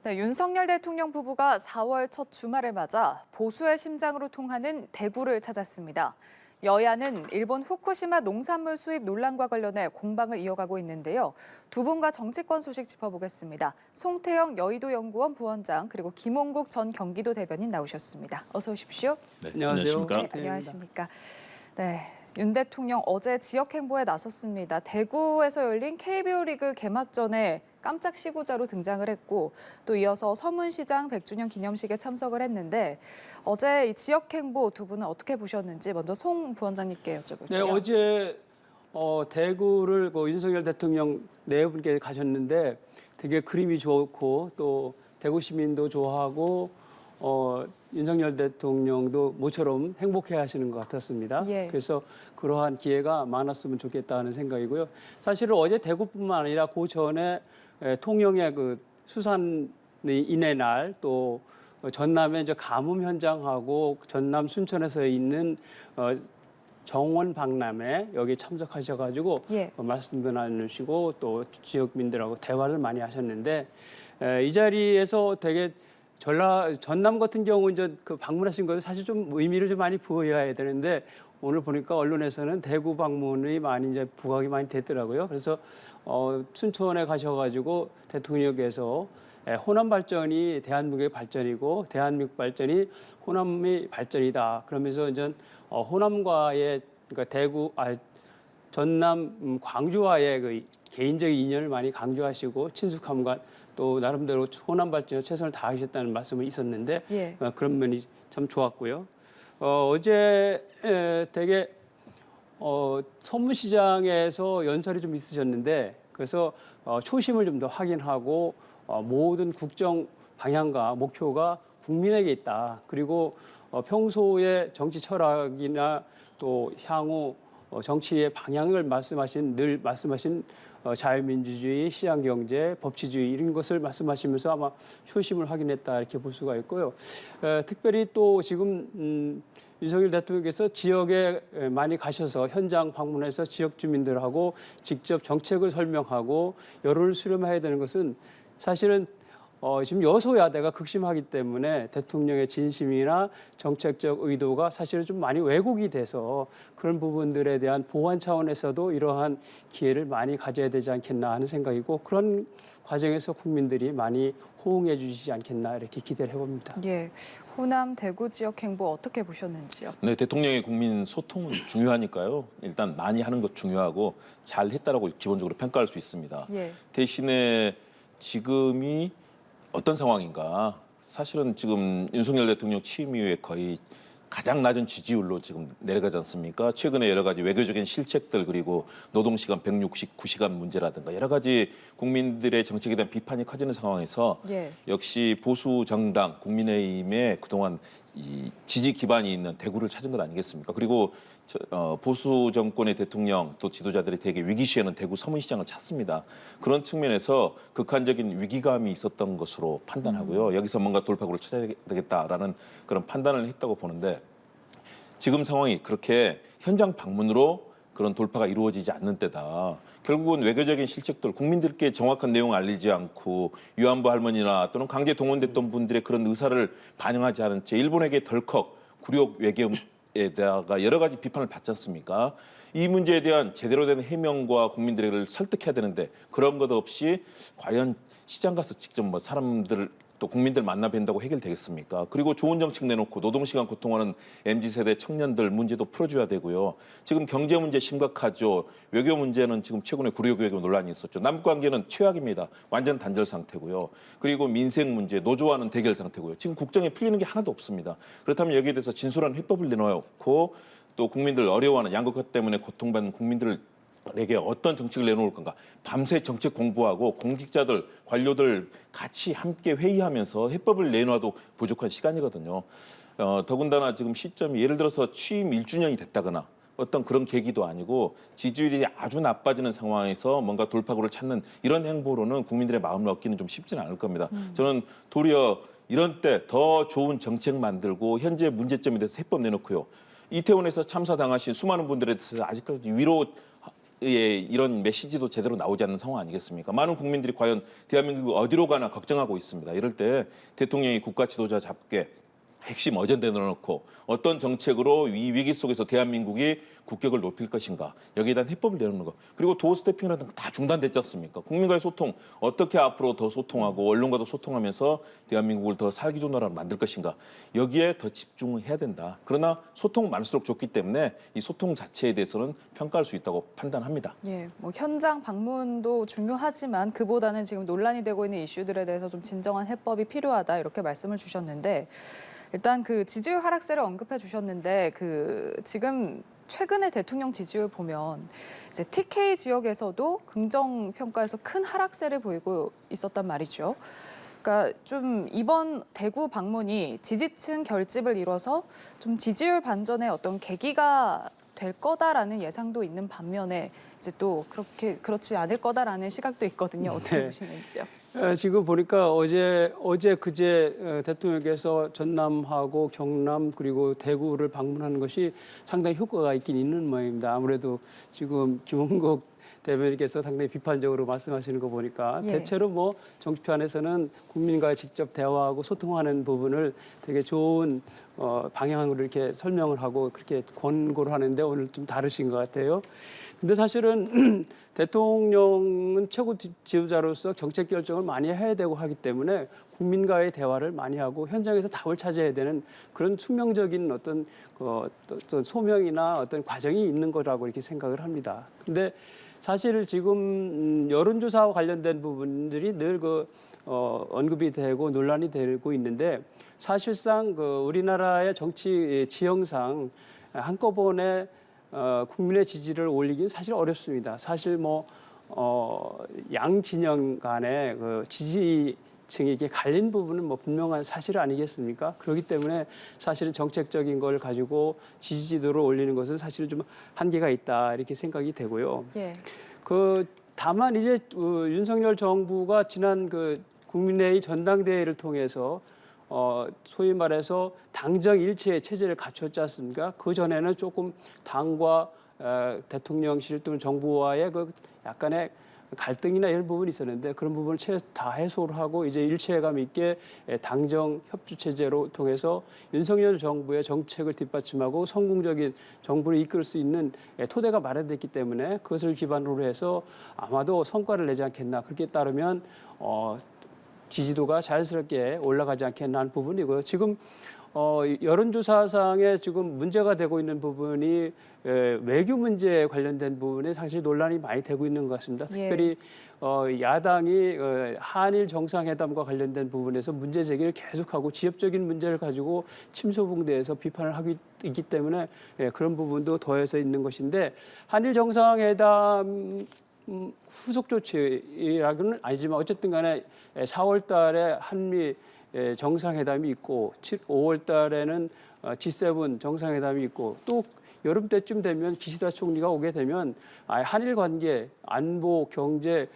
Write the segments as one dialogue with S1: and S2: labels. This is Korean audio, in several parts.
S1: 네, 윤석열 대통령 부부가 4월 첫 주말을 맞아 보수의 심장으로 통하는 대구를 찾았습니다. 여야는 일본 후쿠시마 농산물 수입 논란과 관련해 공방을 이어가고 있는데요. 두 분과 정치권 소식 짚어보겠습니다. 송태영 여의도연구원 부원장 그리고 김홍국 전 경기도 대변인 나오셨습니다. 어서 오십시오.
S2: 네, 안녕하십니까?
S1: 네, 안녕하십니까. 네, 윤 대통령 어제 지역 행보에 나섰습니다. 대구에서 열린 KBO 리그 개막전에 깜짝 시구자로 등장을 했고 또 이어서 서문시장 100주년 기념식에 참석을 했는데 어제 이 지역 행보 두 분은 어떻게 보셨는지 먼저 송 부원장님께 여쭤볼게요.
S2: 네, 어제 대구를 윤석열 대통령 네 분께 가셨는데 되게 그림이 좋고 또 대구 시민도 좋아하고 윤석열 대통령도 모처럼 행복해 하시는 것 같았습니다.
S1: 예.
S2: 그래서 그러한 기회가 많았으면 좋겠다는 생각이고요. 사실은 어제 대구뿐만 아니라 그 전에 통영의 그 수산 인의 날 또 전남의 이제 가뭄 현장하고 전남 순천에서 있는 정원 박람회 여기 참석하셔가지고
S1: 예.
S2: 말씀도 나누시고 또 지역민들하고 대화를 많이 하셨는데 이 자리에서 되게 전남 같은 경우 이제 그 방문하신 것도 사실 좀 의미를 좀 많이 부여해야 되는데 오늘 보니까 언론에서는 대구 방문이 많이 이제 부각이 많이 됐더라고요. 그래서 춘천에 가셔가지고 대통령께서 호남 발전이 대한민국의 발전이고 대한민국 발전이 호남의 발전이다. 그러면서 이제 호남과의 그러니까 전남 광주와의 그 개인적인 인연을 많이 강조하시고 친숙함과 또 나름대로 호남 발전에 최선을 다하셨다는 말씀이 있었는데
S1: 예.
S2: 그런 면이 참 좋았고요. 어제 되게 서문시장에서 연설이 좀 있으셨는데 그래서 초심을 좀 더 확인하고 모든 국정 방향과 목표가 국민에게 있다. 그리고 평소에 정치 철학이나 또 향후 정치의 방향을 늘 말씀하신 자유민주주의, 시장경제, 법치주의 이런 것을 말씀하시면서 아마 초심을 확인했다 이렇게 볼 수가 있고요. 특별히 또 지금 윤석열 대통령께서 지역에 많이 가셔서 현장 방문해서 지역 주민들하고 직접 정책을 설명하고 여론을 수렴해야 되는 것은 사실은 지금 여소야대가 극심하기 때문에 대통령의 진심이나 정책적 의도가 사실은 좀 많이 왜곡이 돼서 그런 부분들에 대한 보완 차원에서도 이러한 기회를 많이 가져야 되지 않겠나 하는 생각이고 그런 과정에서 국민들이 많이 호응해 주시지 않겠나 이렇게 기대를 해봅니다.
S1: 예, 호남 대구 지역 행보 어떻게 보셨는지요?
S3: 네, 대통령의 국민 소통은 중요하니까요. 일단 많이 하는 것 중요하고 잘 했다라고 기본적으로 평가할 수 있습니다.
S1: 예.
S3: 대신에 지금이 어떤 상황인가? 사실은 지금 윤석열 대통령 취임 이후에 거의 가장 낮은 지지율로 지금 내려가지 않습니까? 최근에 여러 가지 외교적인 실책들 그리고 노동시간 169시간 문제라든가 여러 가지 국민들의 정책에 대한 비판이 커지는 상황에서
S1: 예.
S3: 역시 보수 정당 국민의힘의 그동안 이 지지 기반이 있는 대구를 찾은 것 아니겠습니까? 그리고 보수 정권의 대통령 또 지도자들이 되게 위기 시에는 대구 서문시장을 찾습니다. 그런 측면에서 극한적인 위기감이 있었던 것으로 판단하고요. 여기서 뭔가 돌파구를 찾아야 되겠다라는 그런 판단을 했다고 보는데 지금 상황이 그렇게 현장 방문으로 그런 돌파가 이루어지지 않는 때다. 결국은 외교적인 실책들, 국민들께 정확한 내용을 알리지 않고 위안부 할머니나 또는 강제 동원됐던 분들의 그런 의사를 반영하지 않은 채 일본에게 덜컥 굴욕 외교에다가 여러 가지 비판을 받지 않습니까? 이 문제에 대한 제대로 된 해명과 국민들을 설득해야 되는데 그런 것 없이 과연 시장 가서 직접 뭐 사람들을 또 국민들 만나 뵌다고 해결되겠습니까? 그리고 좋은 정책 내놓고 노동시간 고통하는 MZ세대 청년들 문제도 풀어줘야 되고요. 지금 경제 문제 심각하죠. 외교 문제는 지금 최근에 굴욕 외교 논란이 있었죠. 남북 관계는 최악입니다. 완전 단절 상태고요. 그리고 민생 문제, 노조와는 대결 상태고요. 지금 국정에 풀리는 게 하나도 없습니다. 그렇다면 여기에 대해서 진솔한 해법을 내놓고 또 국민들 어려워하는 양극화 때문에 고통받는 국민들을 내게 어떤 정책을 내놓을 건가. 밤새 정책 공부하고 공직자들, 관료들 같이 함께 회의하면서 해법을 내놔도 부족한 시간이거든요. 더군다나 지금 시점이 예를 들어서 취임 1주년이 됐다거나 어떤 그런 계기도 아니고 지지율이 아주 나빠지는 상황에서 뭔가 돌파구를 찾는 이런 행보로는 국민들의 마음을 얻기는 좀 쉽지는 않을 겁니다. 저는 도리어 이런 때 더 좋은 정책 만들고 현재 문제점에 대해서 해법 내놓고요. 이태원에서 참사당하신 수많은 분들에 대해서 아직까지 위로 이런 메시지도 제대로 나오지 않는 상황 아니겠습니까? 많은 국민들이 과연 대한민국이 어디로 가나 걱정하고 있습니다. 이럴 때 대통령이 국가 지도자 잡게 핵심 어젠다 내놓고 어떤 정책으로 이 위기 속에서 대한민국이 국격을 높일 것인가, 여기에 대한 해법을 내놓는 것, 그리고 도어 스태핑이라든 거 다 중단됐지 않습니까? 국민과의 소통, 어떻게 앞으로 더 소통하고 언론과도 소통하면서 대한민국을 더 살기 좋은 나라로 만들 것인가, 여기에 더 집중을 해야 된다. 그러나 소통 많을수록 좋기 때문에 이 소통 자체에 대해서는 평가할 수 있다고 판단합니다.
S1: 예, 뭐 현장 방문도 중요하지만 그보다는 지금 논란이 되고 있는 이슈들에 대해서 좀 진정한 해법이 필요하다 이렇게 말씀을 주셨는데, 일단 그 지지율 하락세를 언급해 주셨는데 그 지금 최근에 대통령 지지율 보면 이제 TK 지역에서도 긍정 평가에서 큰 하락세를 보이고 있었단 말이죠. 그러니까 좀 이번 대구 방문이 지지층 결집을 이뤄서 좀 지지율 반전의 어떤 계기가 될 거다라는 예상도 있는 반면에 이제 또 그렇지 않을 거다라는 시각도 있거든요. 어떻게
S2: 네.
S1: 보시는지요?
S2: 지금 보니까 어제 그제 대통령께서 전남하고 경남 그리고 대구를 방문하는 것이 상당히 효과가 있긴 있는 모양입니다. 아무래도 지금 김홍국 대변인께서 상당히 비판적으로 말씀하시는 거 보니까
S1: 예.
S2: 대체로 뭐 정치판에서는 국민과 직접 대화하고 소통하는 부분을 되게 좋은 방향으로 이렇게 설명을 하고 그렇게 권고를 하는데 오늘 좀 다르신 것 같아요. 근데 사실은 대통령은 최고 지도자로서 정책 결정을 많이 해야 되고 하기 때문에 국민과의 대화를 많이 하고 현장에서 답을 찾아야 되는 그런 숙명적인 어떤 소명이나 어떤 과정이 있는 거라고 이렇게 생각을 합니다. 근데 사실 지금 여론조사와 관련된 부분들이 늘 언급이 되고 논란이 되고 있는데 사실상 우리나라의 정치 지형상 한꺼번에 국민의 지지를 올리기는 사실 어렵습니다. 사실 양 진영 간의 지지층이 이렇게 갈린 부분은 분명한 사실 아니겠습니까? 그렇기 때문에 사실은 정책적인 걸 가지고 지지도를 올리는 것은 사실 좀 한계가 있다 이렇게 생각이 되고요.
S1: 예.
S2: 다만 이제 윤석열 정부가 지난 국민회의 전당대회를 통해서 소위 말해서 당정 일체의 체제를 갖췄지 않습니까? 그 전에는 조금 당과 대통령실 또는 정부와의 약간의 갈등이나 이런 부분이 있었는데 그런 부분을 다 해소를 하고 이제 일체감 있게 당정 협조 체제로 통해서 윤석열 정부의 정책을 뒷받침하고 성공적인 정부를 이끌 수 있는 토대가 마련됐기 때문에 그것을 기반으로 해서 아마도 성과를 내지 않겠나. 그렇게 따르면 지지도가 자연스럽게 올라가지 않겠나 하는 부분이고요. 지금 여론조사상에 지금 문제가 되고 있는 부분이 외교 문제에 관련된 부분에 사실 논란이 많이 되고 있는 것 같습니다.
S1: 예.
S2: 특별히 야당이 한일 정상회담과 관련된 부분에서 문제 제기를 계속하고 지역적인 문제를 가지고 침소봉대해서 비판을 하고 있기 때문에 그런 부분도 더해서 있는 것인데 한일 정상회담 후속 조치라고는 아니지만 어쨌든 간에 4월 달에 한미 정상회담이 있고 5월 달에는 G7 정상회담이 있고 또 여름 때쯤 되면 기시다 총리가 오게 되면 한일 관계, 안보, 경제,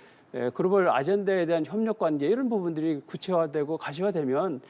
S2: 글로벌 아젠다에 대한 협력 관계 이런 부분들이 구체화되고 가시화되면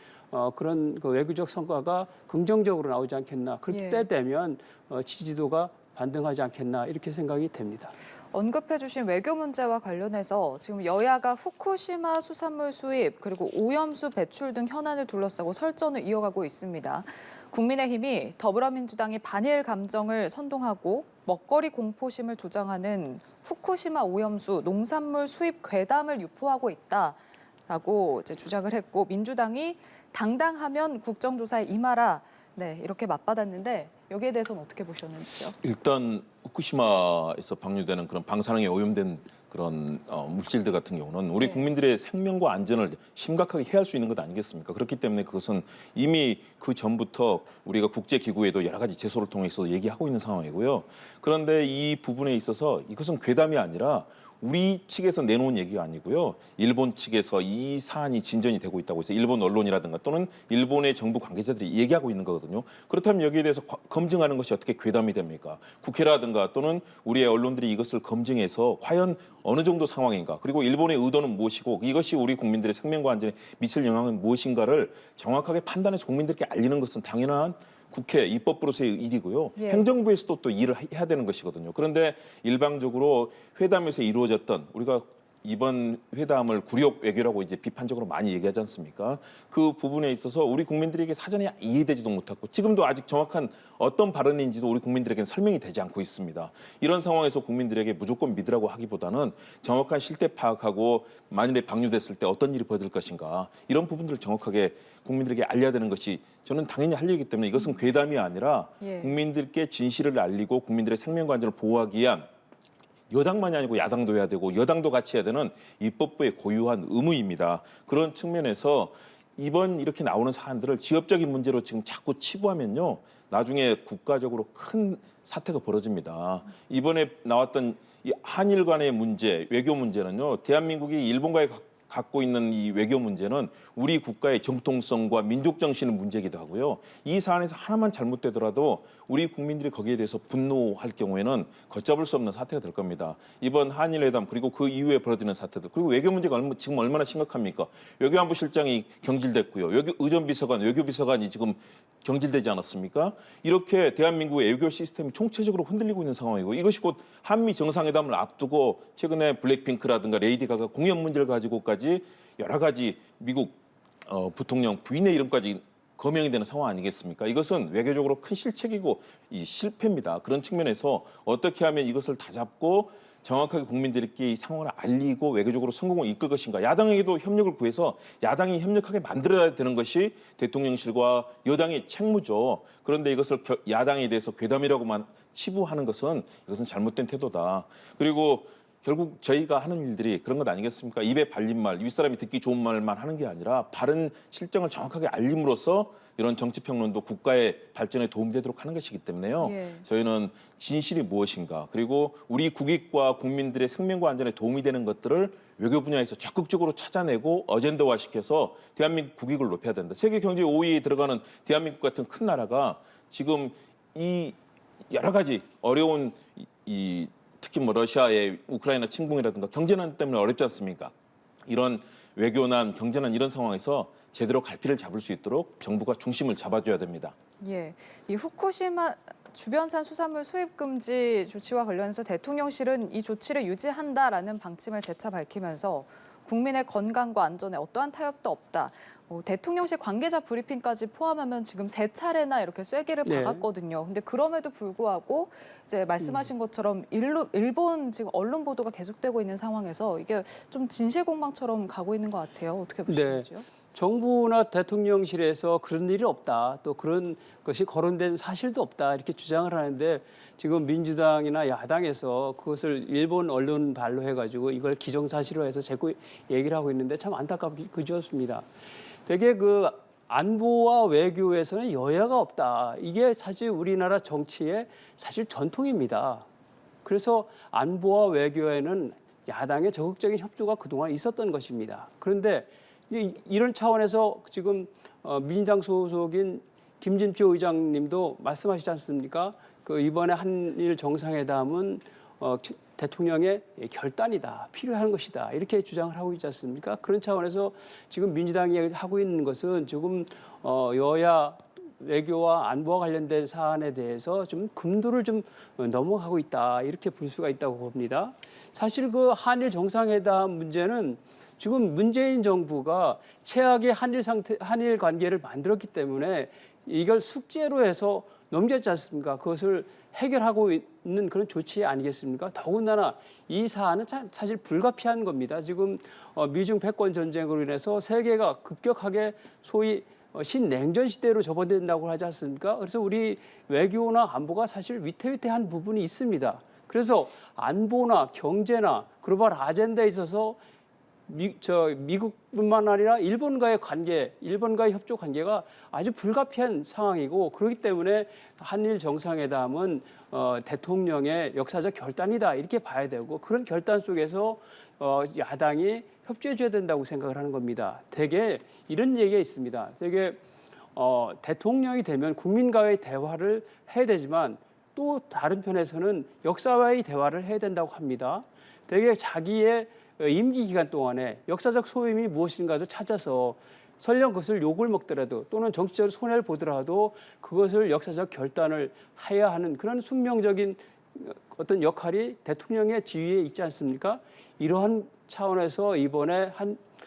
S2: 그런 외교적 성과가 긍정적으로 나오지 않겠나. 그렇게 때 되면 지지도가 반등하지 않겠나 이렇게 생각이 됩니다.
S1: 언급해 주신 외교 문제와 관련해서 지금 여야가 후쿠시마 수산물 수입 그리고 오염수 배출 등 현안을 둘러싸고 설전을 이어가고 있습니다. 국민의힘이 더불어민주당이 반일 감정을 선동하고 먹거리 공포심을 조장하는 후쿠시마 오염수 농산물 수입 괴담을 유포하고 있다라고 이제 주장을 했고 민주당이 당당하면 국정조사에 임하라. 네, 이렇게 맞받았는데 여기에 대해서는 어떻게 보셨는지요?
S3: 일단 후쿠시마에서 방류되는 그런 방사능에 오염된 그런 물질들 같은 경우는 우리
S1: 네.
S3: 국민들의 생명과 안전을 심각하게 해할 수 있는 것 아니겠습니까? 그렇기 때문에 그것은 이미 그 전부터 우리가 국제기구에도 여러 가지 제소를 통해서 얘기하고 있는 상황이고요. 그런데 이 부분에 있어서 이것은 괴담이 아니라 우리 측에서 내놓은 얘기가 아니고요. 일본 측에서 이 사안이 진전이 되고 있다고 해서 일본 언론이라든가 또는 일본의 정부 관계자들이 얘기하고 있는 거거든요. 그렇다면 여기에 대해서 검증하는 것이 어떻게 괴담이 됩니까? 국회라든가 또는 우리의 언론들이 이것을 검증해서 과연 어느 정도 상황인가, 그리고 일본의 의도는 무엇이고 이것이 우리 국민들의 생명과 안전에 미칠 영향은 무엇인가를 정확하게 판단해서 국민들께 알리는 것은 당연한 국회 입법부로서의 일이고요.
S1: 예.
S3: 행정부에서도 또 일을 해야 되는 것이거든요. 그런데 일방적으로 회담에서 이루어졌던 우리가 이번 회담을 굴욕 외교라고 이제 비판적으로 많이 얘기하지 않습니까? 그 부분에 있어서 우리 국민들에게 사전에 이해되지도 못하고 지금도 아직 정확한 어떤 발언인지도 우리 국민들에게는 설명이 되지 않고 있습니다. 이런 상황에서 국민들에게 무조건 믿으라고 하기보다는 정확한 실태 파악하고 만일에 방류됐을 때 어떤 일이 벌어질 것인가 이런 부분들을 정확하게 국민들에게 알려야 되는 것이 저는 당연히 할 일이기 때문에 이것은 괴담이 아니라
S1: 예.
S3: 국민들께 진실을 알리고 국민들의 생명과 안전을 보호하기 위한 여당만이 아니고 야당도 해야 되고 여당도 같이 해야 되는 입법부의 고유한 의무입니다. 그런 측면에서 이번 이렇게 나오는 사안들을 지역적인 문제로 지금 자꾸 치부하면요. 나중에 국가적으로 큰 사태가 벌어집니다. 이번에 나왔던 이 한일 간의 문제, 외교 문제는요. 대한민국이 일본과의 갖고 있는 이 외교 문제는 우리 국가의 정통성과 민족 정신의 문제이기도 하고요. 이 사안에서 하나만 잘못되더라도 우리 국민들이 거기에 대해서 분노할 경우에는 걷잡을 수 없는 사태가 될 겁니다. 이번 한일회담 그리고 그 이후에 벌어지는 사태들 그리고 외교 문제가 지금 얼마나 심각합니까? 외교안보실장이 경질됐고요. 의전비서관, 외교비서관이 지금 경질되지 않았습니까? 이렇게 대한민국의 외교 시스템이 총체적으로 흔들리고 있는 상황이고 이것이 곧 한미 정상회담을 앞두고 최근에 블랙핑크라든가 레이디 가가 공연 문제를 가지고까지 여러 가지 미국 부통령 부인의 이름까지 거명이 되는 상황 아니겠습니까? 이것은 외교적으로 큰 실책이고 이 실패입니다. 그런 측면에서 어떻게 하면 이것을 다잡고 정확하게 국민들께 이 상황을 알리고 외교적으로 성공을 이끌 것인가. 야당에게도 협력을 구해서 야당이 협력하게 만들어야 되는 것이 대통령실과 여당의 책무죠. 그런데 이것을 야당에 대해서 괴담이라고만 치부하는 것은 이것은 잘못된 태도다. 그리고 결국 저희가 하는 일들이 그런 것 아니겠습니까? 입에 발린 말, 윗사람이 듣기 좋은 말만 하는 게 아니라 바른 실정을 정확하게 알림으로써 이런 정치평론도 국가의 발전에 도움되도록 하는 것이기 때문에요.
S1: 예.
S3: 저희는 진실이 무엇인가 그리고 우리 국익과 국민들의 생명과 안전에 도움이 되는 것들을 외교 분야에서 적극적으로 찾아내고 어젠더화시켜서 대한민국 국익을 높여야 된다. 세계 경제 5위에 들어가는 대한민국 같은 큰 나라가 지금 이 여러 가지 어려운 이 특히 뭐 러시아의 우크라이나 침공이라든가 경제난 때문에 어렵지 않습니까? 이런 외교난, 경제난 이런 상황에서 제대로 갈피를 잡을 수 있도록 정부가 중심을 잡아줘야 됩니다.
S1: 예, 이 후쿠시마 주변산 수산물 수입 금지 조치와 관련해서 대통령실은 이 조치를 유지한다라는 방침을 재차 밝히면서 국민의 건강과 안전에 어떠한 타협도 없다. 대통령실 관계자 브리핑까지 포함하면 지금 3차례나 이렇게 쐐기를
S2: 네.
S1: 박았거든요. 근데 그럼에도 불구하고 이제 말씀하신 것처럼 일본 지금 언론 보도가 계속되고 있는 상황에서 이게 좀 진실공방처럼 가고 있는 것 같아요. 어떻게 보시는지요?
S2: 정부나 대통령실에서 그런 일이 없다. 또 그런 것이 거론된 사실도 없다. 이렇게 주장을 하는데 지금 민주당이나 야당에서 그것을 일본 언론 발로 해가지고 이걸 기정사실로 해서 자꾸 얘기를 하고 있는데 참 안타깝기 그지없습니다. 되게 그 안보와 외교에서는 여야가 없다. 이게 사실 우리나라 정치의 사실 전통입니다. 그래서 안보와 외교에는 야당의 적극적인 협조가 그동안 있었던 것입니다. 그런데 이런 차원에서 지금 민주당 소속인 김진표 의장님도 말씀하시지 않습니까? 그 이번에 한일 정상회담은 대통령의 결단이다, 필요한 것이다 이렇게 주장을 하고 있지 않습니까? 그런 차원에서 지금 민주당이 하고 있는 것은 지금 여야 외교와 안보와 관련된 사안에 대해서 좀 금도를 좀 넘어가고 있다 이렇게 볼 수가 있다고 봅니다. 사실 그 한일 정상회담 문제는 지금 문재인 정부가 최악의 한일 관계를 만들었기 때문에 이걸 숙제로 해서 넘겼지 않습니까? 그것을 해결하고 있는 그런 조치 아니겠습니까? 더군다나 이 사안은 사실 불가피한 겁니다. 지금 미중 패권 전쟁으로 인해서 세계가 급격하게 소위 신냉전 시대로 접어든다고 하지 않습니까? 그래서 우리 외교나 안보가 사실 위태위태한 부분이 있습니다. 그래서 안보나 경제나 글로벌 아젠다에 있어서 미국뿐만 아니라 일본과의 관계, 일본과의 협조 관계가 아주 불가피한 상황이고 그렇기 때문에 한일 정상회담은 대통령의 역사적 결단이다 이렇게 봐야 되고 그런 결단 속에서 야당이 협조해줘야 된다고 생각을 하는 겁니다. 대개 이런 얘기가 있습니다. 대개 대통령이 되면 국민과의 대화를 해야 되지만 또 다른 편에서는 역사와의 대화를 해야 된다고 합니다. 대개 자기의 임기 기간 동안에 역사적 소임이 무엇인가를 찾아서 설령 그것을 욕을 먹더라도 또는 정치적으로 손해를 보더라도 그것을 역사적 결단을 해야 하는 그런 숙명적인 어떤 역할이 대통령의 지위에 있지 않습니까? 이러한 차원에서 이번에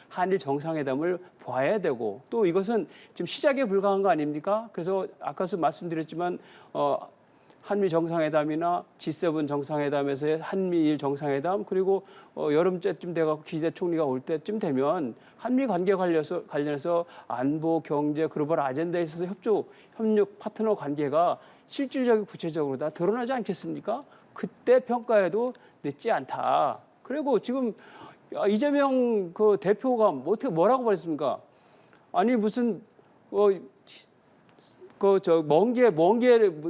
S2: 한일 정상회담을 봐야 되고 또 이것은 지금 시작에 불과한 거 아닙니까? 그래서 아까도 말씀드렸지만 한미 정상회담이나 G7 정상회담에서의 한미일 정상회담 그리고 여름쯤 돼가고 기시다 총리가 올 때쯤 되면 한미 관계 관련해서 안보, 경제, 글로벌 아젠다에 있어서 협력 파트너 관계가 실질적이고 구체적으로 다 드러나지 않겠습니까? 그때 평가해도 늦지 않다. 그리고 지금 이재명 그 대표가 어떻게 뭐라고 말했습니까? 아니 무슨 먼 게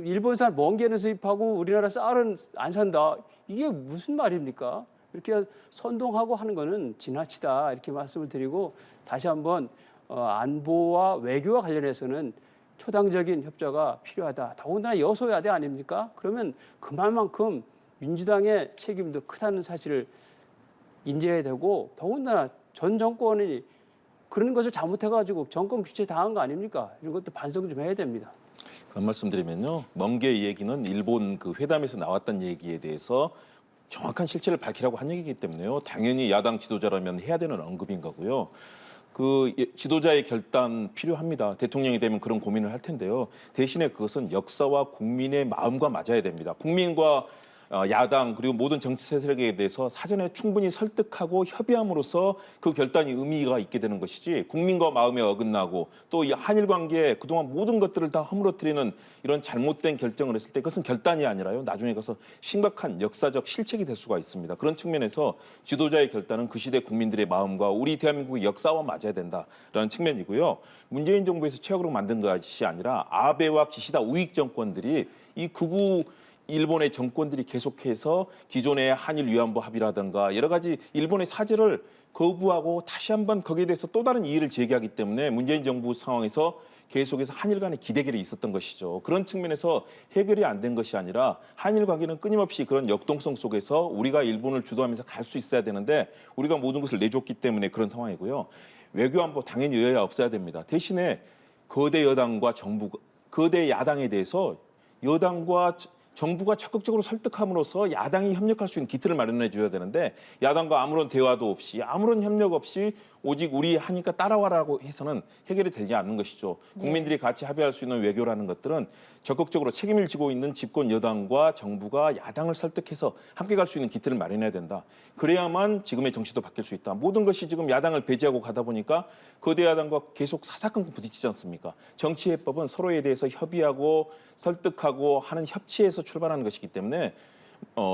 S2: 일본산 먼 게는 수입하고 우리나라 쌀은 안 산다. 이게 무슨 말입니까? 이렇게 선동하고 하는 거는 지나치다 이렇게 말씀을 드리고 다시 한번 안보와 외교와 관련해서는 초당적인 협조가 필요하다. 더군다나 여소야대 아닙니까? 그러면 그만큼 민주당의 책임도 크다는 사실을 인지해야 되고 더군다나 전 정권이 그런 것을 잘못해가지고 정권 교체 당한 거 아닙니까? 이런 것도 반성 좀 해야 됩니다.
S3: 그런 말씀드리면요. 멍게 얘기는 일본 그 회담에서 나왔던 얘기에 대해서 정확한 실체를 밝히라고 한 얘기이기 때문에요. 당연히 야당 지도자라면 해야 되는 언급인 거고요. 그 지도자의 결단 필요합니다. 대통령이 되면 그런 고민을 할 텐데요. 대신에 그것은 역사와 국민의 마음과 맞아야 됩니다. 국민과 야당 그리고 모든 정치 세력에 대해서 사전에 충분히 설득하고 협의함으로써 그 결단이 의미가 있게 되는 것이지 국민과 마음에 어긋나고 또 이 한일 관계에 그동안 모든 것들을 다 허물어뜨리는 이런 잘못된 결정을 했을 때 그것은 결단이 아니라요. 나중에 가서 심각한 역사적 실책이 될 수가 있습니다. 그런 측면에서 지도자의 결단은 그 시대 국민들의 마음과 우리 대한민국의 역사와 맞아야 된다라는 측면이고요. 문재인 정부에서 최악으로 만든 것이 아니라 아베와 기시다 우익 정권들이 이 극우 일본의 정권들이 계속해서 기존의 한일 위안부 합의라든가 여러 가지 일본의 사죄를 거부하고 다시 한번 거기에 대해서 또 다른 이의를 제기하기 때문에 문재인 정부 상황에서 계속해서 한일 간의 기대결이 있었던 것이죠. 그런 측면에서 해결이 안 된 것이 아니라 한일 관계는 끊임없이 그런 역동성 속에서 우리가 일본을 주도하면서 갈 수 있어야 되는데 우리가 모든 것을 내줬기 때문에 그런 상황이고요. 외교안보 당연히 여야 없어야 됩니다. 대신에 거대 여당과 정부, 거대 야당에 대해서 여당과 정부가 적극적으로 설득함으로써 야당이 협력할 수 있는 기틀을 마련해 줘야 되는데 야당과 아무런 대화도 없이 아무런 협력 없이 오직 우리 하니까 따라와라고 해서는 해결이 되지 않는 것이죠. 국민들이 같이 합의할 수 있는 외교라는 것들은 적극적으로 책임을 지고 있는 집권 여당과 정부가 야당을 설득해서 함께 갈 수 있는 기틀을 마련해야 된다. 그래야만 지금의 정치도 바뀔 수 있다. 모든 것이 지금 야당을 배제하고 가다 보니까 거대 야당과 계속 사사건건 부딪히지 않습니까? 정치해법은 서로에 대해서 협의하고 설득하고 하는 협치에서 출발하는 것이기 때문에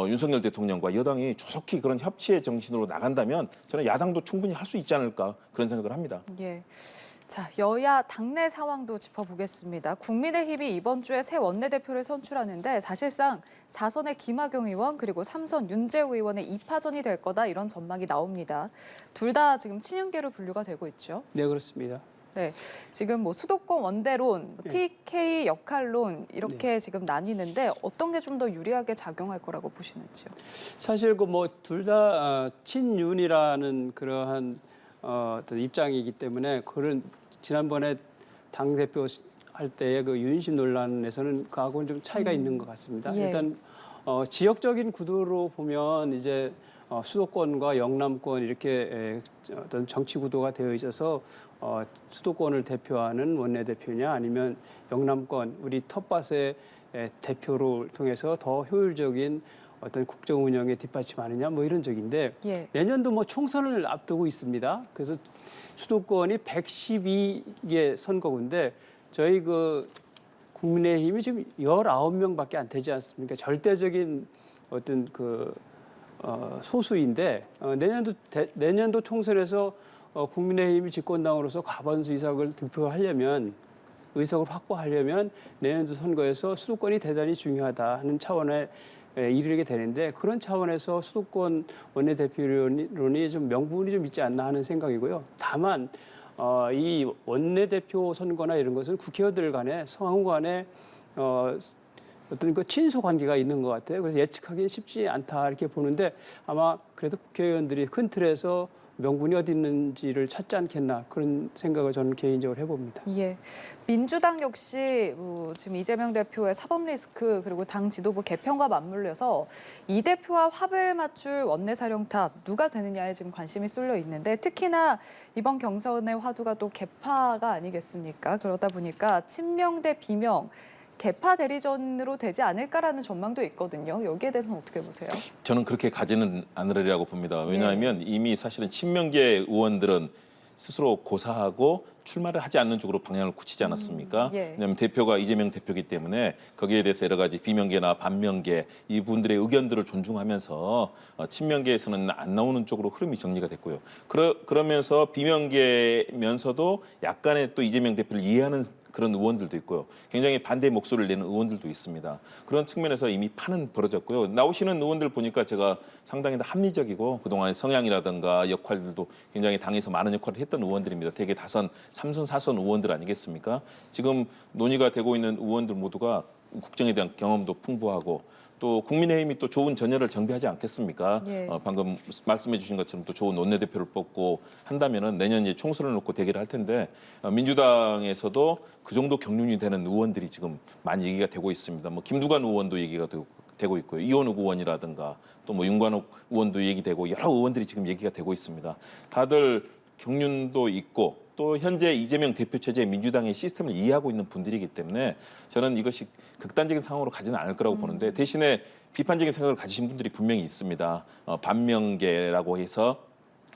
S3: 윤석열 대통령과 여당이 조속히 그런 협치의 정신으로 나간다면 저는 야당도 충분히 할 수 있지 않을까 그런 생각을 합니다.
S1: 예. 자, 여야 당내 상황도 짚어보겠습니다. 국민의힘이 이번 주에 새 원내대표를 선출하는데 사실상 4선의 김학용 의원 그리고 3선 윤재욱 의원의 2파전이 될 거다 이런 전망이 나옵니다. 둘 다 지금 친윤계로 분류가 되고 있죠.
S2: 네, 그렇습니다.
S1: 네, 지금 뭐 수도권 원대론, TK 역할론 이렇게 지금 나뉘는데 어떤 게 좀 더 유리하게 작용할 거라고 보시는지요?
S2: 사실 그 뭐 둘 다 친윤이라는 그러한 어떤 입장이기 때문에 그런 지난번에 당 대표 할 때의 그 윤심 논란에서는 그하고는 좀 차이가 있는 것 같습니다.
S1: 예.
S2: 일단 지역적인 구도로 보면 이제 수도권과 영남권 이렇게 어떤 정치 구도가 되어 있어서 수도권을 대표하는 원내대표냐 아니면 영남권 우리 텃밭의 대표를 통해서 더 효율적인 어떤 국정 운영에 뒷받침하느냐 뭐 이런 적인데
S1: 예.
S2: 내년도 뭐 총선을 앞두고 있습니다. 그래서 수도권이 112개 선거구인데 저희 그 국민의힘이 지금 19명밖에 안 되지 않습니까? 절대적인 어떤 그 소수인데 내년도 총선에서 국민의힘이 집권당으로서 과반수 이상을 득표하려면 의석을 확보하려면 내년도 선거에서 수도권이 대단히 중요하다 하는 차원에 이르게 되는데 그런 차원에서 수도권 원내대표론이 좀 명분이 좀 있지 않나 하는 생각이고요. 다만 이 원내대표 선거나 이런 것은 국회의원들 간에 상호 간에 어떤 그 친소 관계가 있는 것 같아요. 그래서 예측하기는 쉽지 않다 이렇게 보는데 아마 그래도 국회의원들이 큰 틀에서 명분이 어디 있는지를 찾지 않겠나 그런 생각을 저는 개인적으로 해봅니다.
S1: 예. 민주당 역시 지금 이재명 대표의 사법 리스크 그리고 당 지도부 개편과 맞물려서 이 대표와 합을 맞출 원내사령탑 누가 되느냐에 지금 관심이 쏠려 있는데 특히나 이번 경선의 화두가 또 개파가 아니겠습니까? 그러다 보니까 친명 대 비명, 개파 대리전으로 되지 않을까라는 전망도 있거든요. 여기에 대해서는 어떻게 보세요?
S3: 저는 그렇게 가지는 않으리라고 봅니다. 왜냐하면 이미 사실은 친명계 의원들은 스스로 고사하고 출마를 하지 않는 쪽으로 방향을 굳히지 않았습니까?
S1: 예.
S3: 왜냐하면 대표가 이재명 대표이기 때문에 거기에 대해서 여러 가지 비명계나 반명계 이분들의 의견들을 존중하면서 친명계에서는 안 나오는 쪽으로 흐름이 정리가 됐고요. 그러면서 비명계면서도 약간의 또 이재명 대표를 이해하는 그런 의원들도 있고요. 굉장히 반대 목소리를 내는 의원들도 있습니다. 그런 측면에서 이미 판은 벌어졌고요. 나오시는 의원들 보니까 제가 상당히 다 합리적이고 그동안 성향이라든가 역할들도 굉장히 당에서 많은 역할을 했던 의원들입니다. 대개 다선, 삼선, 사선 의원들 아니겠습니까? 지금 논의가 되고 있는 의원들 모두가 국정에 대한 경험도 풍부하고 또 국민의힘이 또 좋은 전열을 정비하지 않겠습니까?
S1: 예.
S3: 방금 말씀해 주신 것처럼 또 좋은 원내대표를 뽑고 한다면은 내년 총선을 놓고 대결을 할 텐데 민주당에서도 그 정도 경륜이 되는 의원들이 지금 많이 얘기가 되고 있습니다. 뭐 김두관 의원도 얘기가 되고 있고요. 이원욱 의원이라든가 또 뭐 윤관옥 의원도 얘기되고 여러 의원들이 지금 얘기가 되고 있습니다. 다들 경륜도 있고 또 현재 이재명 대표 체제의 민주당의 시스템을 이해하고 있는 분들이기 때문에 저는 이것이 극단적인 상황으로 가지는 않을 거라고 보는데 대신에 비판적인 생각을 가지신 분들이 분명히 있습니다. 반명계라고 해서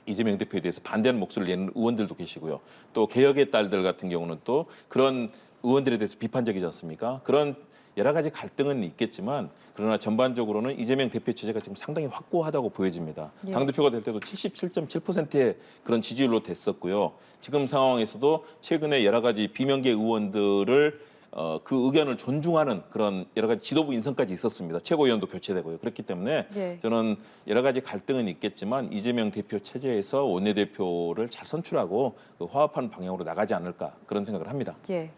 S3: 이재명 대표에 대해서 반대하는 목소리를 내는 의원들도 계시고요. 또 개혁의 딸들 같은 경우는 또 그런 의원들에 대해서 비판적이지 않습니까? 그런 여러 가지 갈등은 있겠지만 그러나 전반적으로는 이재명 대표 체제가 지금 상당히 확고하다고 보여집니다.
S1: 예.
S3: 당대표가 될 때도 77.7%의 그런 지지율로 됐었고요. 지금 상황에서도 최근에 여러 가지 비명계 의원들을 그 의견을 존중하는 그런 여러 가지 지도부 인선까지 있었습니다. 최고위원도 교체되고요. 그렇기 때문에
S1: 예.
S3: 저는 여러 가지 갈등은 있겠지만 이재명 대표 체제에서 원내대표를 잘 선출하고 그 화합하는 방향으로 나가지 않을까 그런 생각을 합니다.
S1: 예.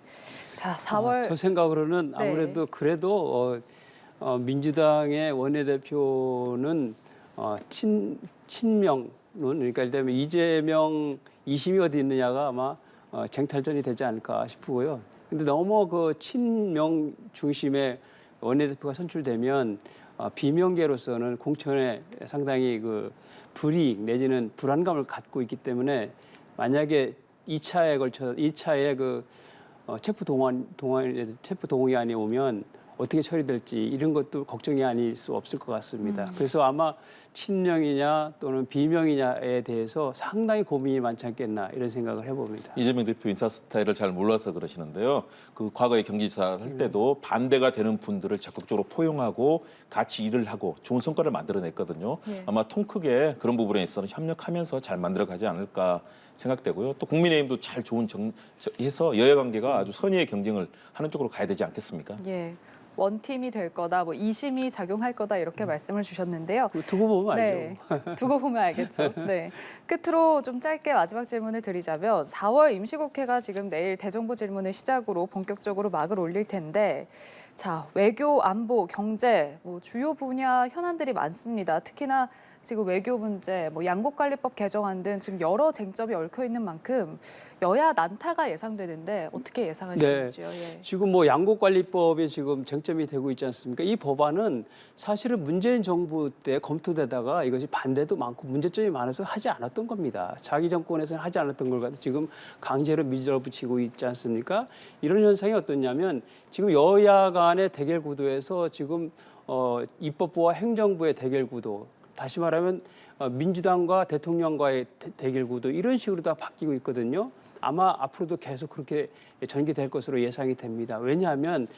S1: 자, 4월
S2: 저 생각으로는 아무래도 그래도 민주당의 원내대표는 친명론 그러니까 예를 들면 이재명 이심이 어디 있느냐가 아마 쟁탈전이 되지 않을까 싶고요. 근데 너무 그 친명 중심의 원내대표가 선출되면 비명계로서는 공천에 상당히 그 불이익 내지는 불안감을 갖고 있기 때문에 만약에 2차에 그 체포 동의안이 오면 어떻게 처리될지 이런 것도 걱정이 아닐 수 없을 것 같습니다. 그래서 아마 친명이냐 또는 비명이냐에 대해서 상당히 고민이 많지 않겠나 이런 생각을 해봅니다.
S3: 이재명 대표 인사 스타일을 잘 몰라서 그러시는데요. 그 과거에 경기지사 할 때도 반대가 되는 분들을 적극적으로 포용하고 같이 일을 하고 좋은 성과를 만들어냈거든요.
S1: 예.
S3: 아마 통 크게 그런 부분에 있어서는 협력하면서 잘 만들어가지 않을까 생각되고요. 또 국민의힘도 잘 해서 여야 관계가 아주 선의의 경쟁을 하는 쪽으로 가야 되지 않겠습니까?
S1: 예. 원팀이 될 거다, 뭐 이심이 작용할 거다 이렇게 말씀을 주셨는데요.
S2: 두고 보면 알죠.
S1: 네, 두고 보면 알겠죠. 네. 끝으로 좀 짧게 마지막 질문을 드리자면 4월 임시국회가 지금 내일 대정부 질문을 시작으로 본격적으로 막을 올릴 텐데 자, 외교, 안보, 경제 뭐 주요 분야 현안들이 많습니다. 특히나 지금 외교 문제, 뭐 양국관리법 개정안 등 지금 여러 쟁점이 얽혀 있는 만큼 여야 난타가 예상되는데 어떻게 예상하시는지요? 예.
S2: 지금 뭐 양국관리법이 지금 쟁점이 되고 있지 않습니까? 이 법안은 사실은 문재인 정부 때 검토되다가 이것이 반대도 많고 문제점이 많아서 하지 않았던 겁니다. 자기 정권에서는 하지 않았던 걸 가지고 지금 강제로 밀어붙이고 있지 않습니까? 이런 현상이 어떻냐면 지금 여야 간의 대결 구도에서 지금 입법부와 행정부의 대결 구도 다시 말하면 민주당과 대통령과의 대결 구도 이런 식으로 다 바뀌고 있거든요. 아마 앞으로도 계속 그렇게 전개될 것으로 예상이 됩니다. 왜냐하면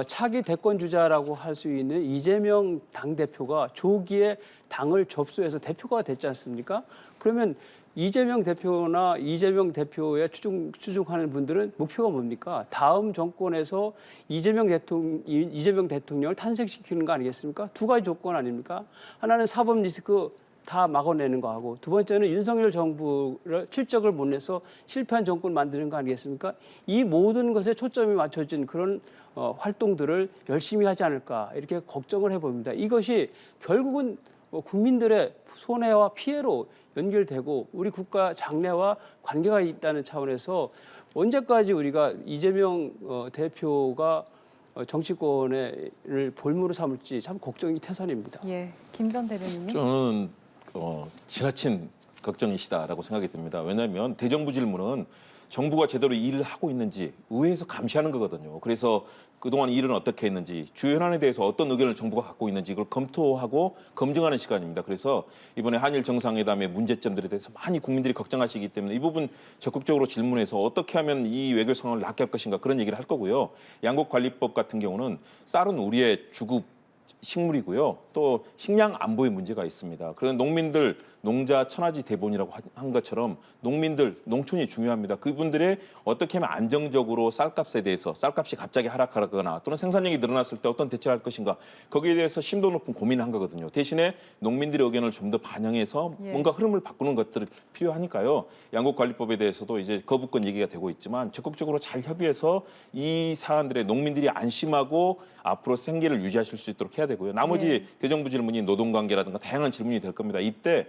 S2: 차기 대권 주자라고 할 수 있는 이재명 당대표가 조기에 당을 접수해서 대표가 됐지 않습니까? 그러면 이재명 대표나 이재명 대표에 추종하는 분들은 목표가 뭡니까? 다음 정권에서 이재명 대통령을 탄생시키는 거 아니겠습니까? 두 가지 조건 아닙니까? 하나는 사법 리스크 다 막아내는 거 하고 두 번째는 윤석열 정부를 실적을 못 내서 실패한 정권 만드는 거 아니겠습니까? 이 모든 것에 초점이 맞춰진 그런 활동들을 열심히 하지 않을까 이렇게 걱정을 해봅니다. 이것이 결국은 국민들의 손해와 피해로 연결되고 우리 국가 장래와 관계가 있다는 차원에서 언제까지 우리가 이재명 대표가 정치권을 볼모로 삼을지 참 걱정이 태산입니다.
S1: 예, 김 전 대변인님.
S3: 저는 지나친 걱정이시다라고 생각이 듭니다. 왜냐하면 대정부 질문은 정부가 제대로 일을 하고 있는지 의회에서 감시하는 거거든요. 그래서 그동안 일은 어떻게 했는지 주요 현안에 대해서 어떤 의견을 정부가 갖고 있는지 이걸 검토하고 검증하는 시간입니다. 그래서 이번에 한일 정상회담의 문제점들에 대해서 많이 국민들이 걱정하시기 때문에 이 부분 적극적으로 질문해서 어떻게 하면 이 외교 상황을 낫게 할 것인가 그런 얘기를 할 거고요. 양국관리법 같은 경우는 쌀은 우리의 주급 식물이고요. 또 식량 안보의 문제가 있습니다. 그런 농민들 농자 천하지 대본이라고 한 것처럼 농민들 농촌이 중요합니다. 그분들의 어떻게 하면 안정적으로 쌀값에 대해서 쌀값이 갑자기 하락하거나 또는 생산량이 늘어났을 때 어떤 대처를 할 것인가 거기에 대해서 심도 높은 고민을 한 거거든요. 대신에 농민들의 의견을 좀 더 반영해서 뭔가 흐름을 바꾸는 것들이 필요하니까요. 양국관리법에 대해서도 이제 거부권 얘기가 되고 있지만 적극적으로 잘 협의해서 이 사안들의 농민들이 안심하고 앞으로 생계를 유지하실 수 있도록 해야 되고요. 나머지 대정부 질문이 노동관계라든가 다양한 질문이 될 겁니다. 이때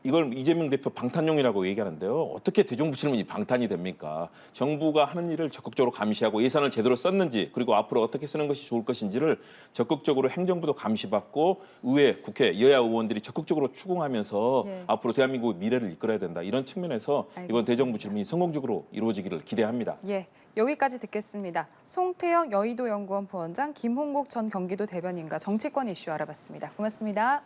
S3: 이걸 이재명 대표 방탄용이라고 얘기하는데요. 어떻게 대정부 질문이 방탄이 됩니까? 정부가 하는 일을 적극적으로 감시하고 예산을 제대로 썼는지 그리고 앞으로 어떻게 쓰는 것이 좋을 것인지를 적극적으로 행정부도 감시받고 의회, 국회, 여야 의원들이 적극적으로 추궁하면서 앞으로 대한민국의 미래를 이끌어야 된다. 이런 측면에서
S1: 알겠습니다.
S3: 이번 대정부 질문이 성공적으로 이루어지기를 기대합니다.
S1: 예, 여기까지 듣겠습니다. 송태영 여의도 연구원 부원장, 김홍국 전 경기도 대변인과 정치권 이슈 알아봤습니다. 고맙습니다.